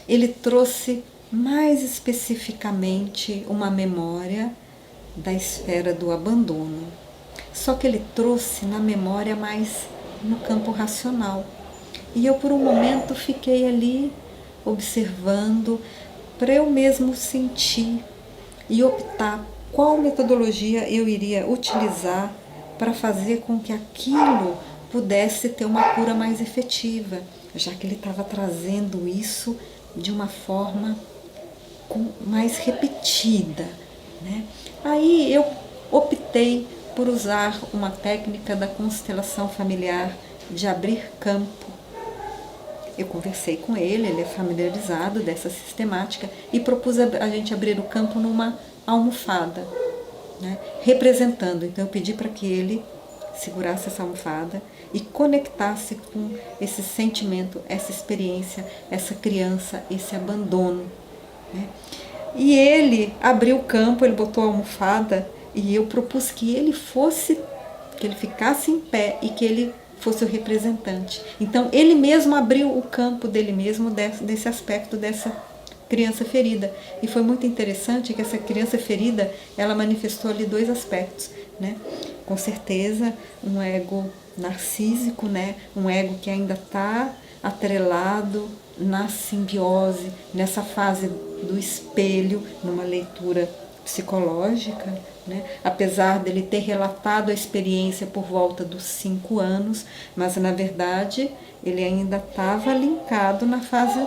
ele trouxe mais especificamente uma memória da esfera do abandono. Só que ele trouxe na memória mais no campo racional. E eu por um momento fiquei ali observando para eu mesmo sentir e optar qual metodologia eu iria utilizar para fazer com que aquilo pudesse ter uma cura mais efetiva, já que ele estava trazendo isso de uma forma mais repetida, né? Aí eu optei por usar uma técnica da constelação familiar de abrir campo. Eu conversei com ele, ele é familiarizado dessa sistemática e propus a gente abrir o campo numa almofada, né, representando. Então eu pedi para que ele segurasse essa almofada e conectasse com esse sentimento, essa experiência, essa criança, esse abandono, né? E ele abriu o campo, ele botou a almofada e eu propus que ele ficasse em pé e que ele fosse o representante. Então ele mesmo abriu o campo dele mesmo desse aspecto dessa criança ferida. E foi muito interessante que essa criança ferida, ela manifestou ali dois aspectos, né? Com certeza um ego narcísico, né? Um ego que ainda está atrelado na simbiose, nessa fase do espelho, numa leitura psicológica, né? Apesar dele ter relatado a experiência por volta dos 5 anos, mas na verdade ele ainda estava linkado na fase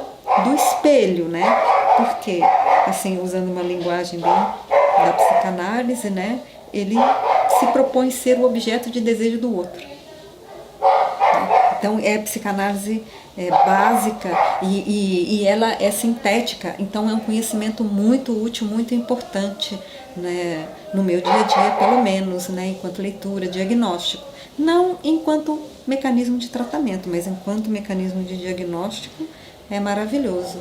do espelho, né? Porque, assim, usando uma linguagem bem da psicanálise, né? Ele se propõe ser o objeto de desejo do outro. Então é psicanálise básica e ela é sintética, então é um conhecimento muito útil, muito importante, né, no meu dia a dia, pelo menos, né, enquanto leitura, diagnóstico. Não enquanto mecanismo de tratamento, mas enquanto mecanismo de diagnóstico é maravilhoso,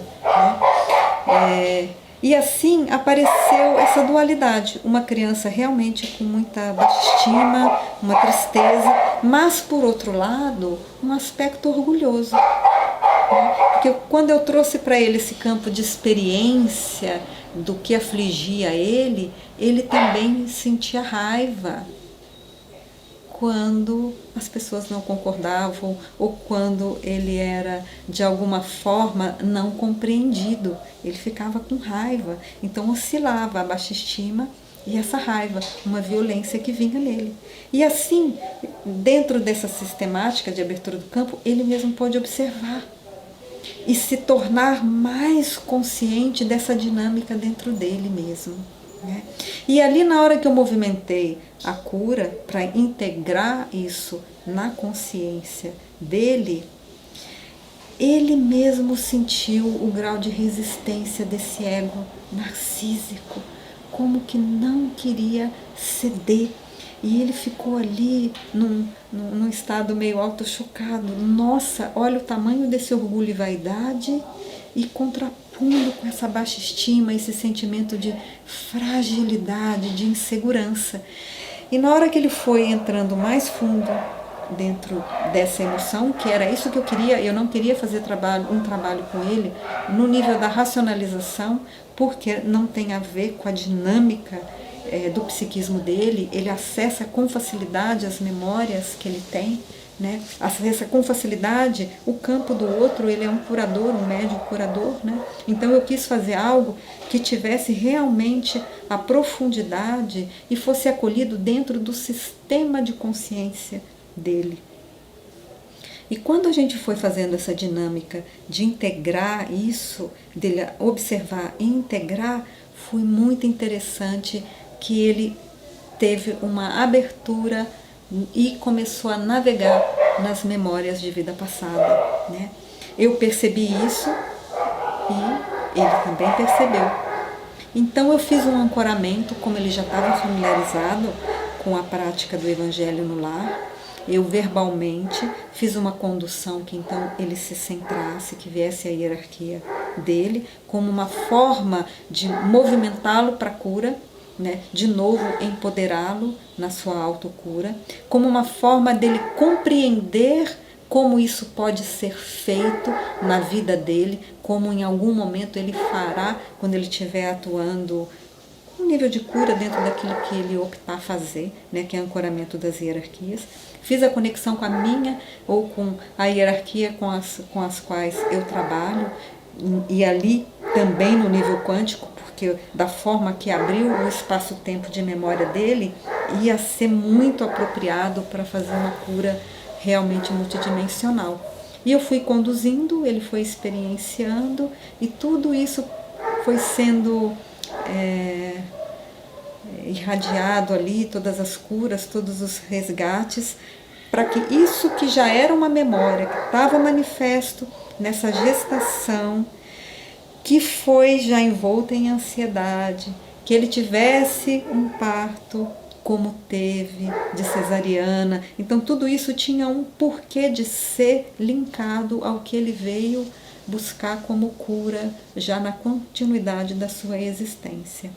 né? E assim apareceu essa dualidade, uma criança realmente com muita baixa estima, uma tristeza, mas por outro lado, um aspecto orgulhoso. Porque quando eu trouxe para ele esse campo de experiência do que afligia ele também sentia raiva quando as pessoas não concordavam ou quando ele era de alguma forma não compreendido. Ele ficava com raiva, então oscilava a baixa estima e essa raiva, uma violência que vinha nele. E assim, dentro dessa sistemática de abertura do campo, ele mesmo pode observar e se tornar mais consciente dessa dinâmica dentro dele mesmo, né? E ali na hora que eu movimentei a cura para integrar isso na consciência dele, ele mesmo sentiu o grau de resistência desse ego narcísico, como que não queria ceder. E ele ficou ali num estado meio auto-chocado. Nossa, olha o tamanho desse orgulho e vaidade e contrapondo com essa baixa estima, esse sentimento de fragilidade, de insegurança. E na hora que ele foi entrando mais fundo dentro dessa emoção, que era isso que eu queria, eu não queria fazer um trabalho com ele no nível da racionalização, porque não tem a ver com a dinâmica do psiquismo dele, ele acessa com facilidade as memórias que ele tem, né? Acessa com facilidade o campo do outro, ele é um curador, um médium curador, né? Então eu quis fazer algo que tivesse realmente a profundidade e fosse acolhido dentro do sistema de consciência dele. E quando a gente foi fazendo essa dinâmica de integrar isso, dele observar e integrar, foi muito interessante que ele teve uma abertura e começou a navegar nas memórias de vida passada, né? Eu percebi isso e ele também percebeu. Então eu fiz um ancoramento, como ele já estava familiarizado com a prática do Evangelho no lar, eu verbalmente fiz uma condução que então ele se centrasse, que viesse a hierarquia dele, como uma forma de movimentá-lo para a cura, né? De novo empoderá-lo na sua autocura, como uma forma dele compreender como isso pode ser feito na vida dele, como em algum momento ele fará quando ele estiver atuando um nível de cura dentro daquilo que ele optar a fazer, né, que é ancoramento das hierarquias. Fiz a conexão com a minha ou com a hierarquia com as quais eu trabalho, e ali também no nível quântico, porque da forma que abriu o espaço-tempo de memória dele, ia ser muito apropriado para fazer uma cura realmente multidimensional. E eu fui conduzindo, ele foi experienciando, e tudo isso foi sendo irradiado ali, todas as curas, todos os resgates, para que isso que já era uma memória, que estava manifesto nessa gestação, que foi já envolta em ansiedade, que ele tivesse um parto como teve, de cesariana. Então tudo isso tinha um porquê de ser linkado ao que ele veio buscar como cura já na continuidade da sua existência.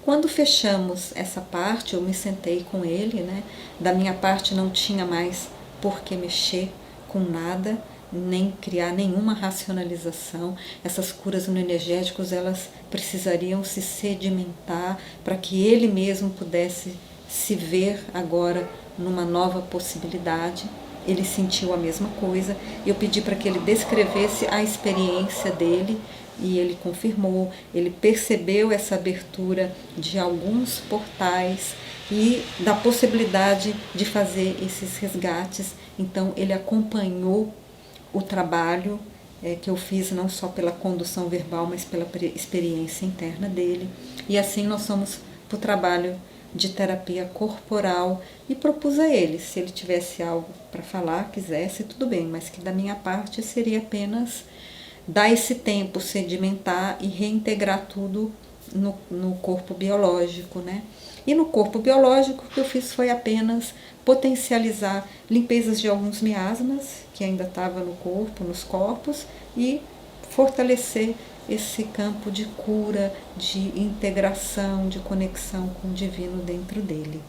Quando fechamos essa parte, eu me sentei com ele, né? Da minha parte não tinha mais por que mexer com nada, nem criar nenhuma racionalização. Essas curas no energéticos, elas precisariam se sedimentar para que ele mesmo pudesse se ver agora numa nova possibilidade. Ele sentiu a mesma coisa. Eu pedi para que ele descrevesse a experiência dele e ele confirmou. Ele percebeu essa abertura de alguns portais e da possibilidade de fazer esses resgates. Então ele acompanhou o trabalho que eu fiz não só pela condução verbal, mas pela experiência interna dele. E assim nós fomos para o trabalho de terapia corporal e propus a ele, se ele tivesse algo para falar, quisesse, tudo bem, mas que da minha parte seria apenas dar esse tempo, sedimentar e reintegrar tudo no corpo biológico, né? E no corpo biológico o que eu fiz foi apenas potencializar limpezas de alguns miasmas que ainda estavam no corpo, nos corpos, e fortalecer esse campo de cura, de integração, de conexão com o divino dentro dele.